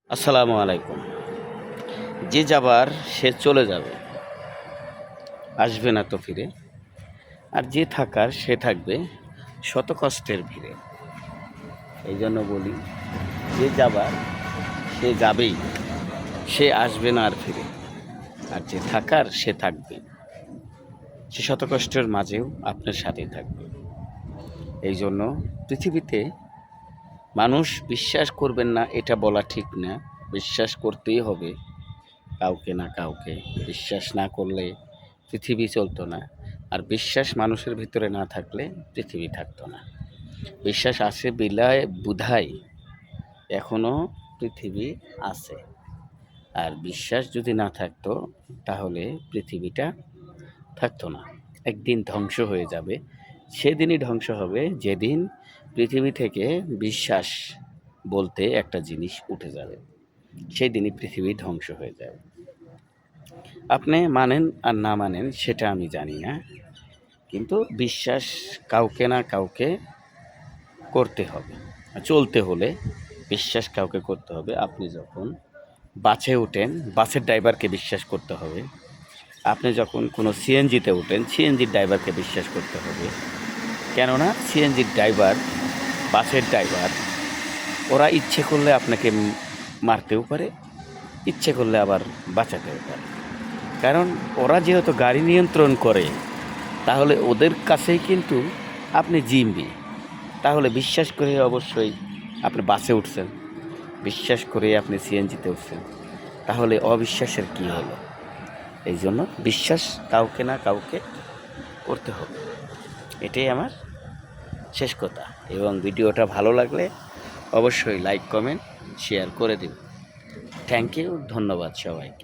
আসসালামু আলাইকুম। যে যাবার সে চলে যাবে, আসবে না তো ফিরে। আর যে থাকার সে থাকবে শত কষ্টের ভিড়ে। এই জন্য বলি, যে যাবার সে যাবেই, সে আসবে না আর ফিরে। আর যে থাকার সে থাকবে, সে শত কষ্টের মাঝেও আপনার সাথেই থাকবে। এই জন্য পৃথিবীতে মানুষ বিশ্বাস করবেন না এটা বলা ঠিক না। বিশ্বাস করতেই হবে কাউকে না কাউকে। বিশ্বাস না করলে পৃথিবী চলতো না। আর বিশ্বাস মানুষের ভিতরে না থাকলে পৃথিবী থাকতো না। বিশ্বাস আছে বিলায় বুধায় এখনও পৃথিবী আছে। আর বিশ্বাস যদি না থাকতো তাহলে পৃথিবীটা থাকতো না। একদিন ধ্বংস হয়ে যাবে। সেদিনই ধ্বংস হবে যেদিন পৃথিবী থেকে বিশ্বাস বলতে একটা জিনিস উঠে যাবে। সেই দিনই পৃথিবী ধ্বংস হয়ে যাবে। আপনি মানেন আর না মানেন সেটা আমি জানি না, কিন্তু বিশ্বাস কাউকে না কাউকে করতে হবে। চলতে হলে বিশ্বাস কাউকে করতে হবে। আপনি যখন বাসে ওঠেন, বাসের ড্রাইভারকে বিশ্বাস করতে হবে। আপনি যখন কোনো সিএনজিতে ওঠেন, সিএনজির ড্রাইভারকে বিশ্বাস করতে হবে। কেননা সিএনজির ড্রাইভার, বাসের ড্রাইভার, ওরা ইচ্ছে করলে আপনাকে মারতেও পারে, ইচ্ছে করলে আবার বাঁচাতেও পারে। কারণ ওরা যেহেতু গাড়ি নিয়ন্ত্রণ করে, তাহলে ওদের কাছেই কিন্তু আপনি জিম্মি। তাহলে বিশ্বাস করে অবশ্যই আপনি বাসে উঠছেন, বিশ্বাস করে আপনি সিএনজিতে উঠছেন, তাহলে অবিশ্বাসের কী হলো? এই জন্য বিশ্বাস কাউকে না কাউকে করতে হবে। এটাই আমার শেষ কথা। এবং ভিডিওটা ভালো লাগলে অবশ্যই লাইক, কমেন্ট, শেয়ার করে দিন। থ্যাংক ইউ, ধন্যবাদ সবাইকে।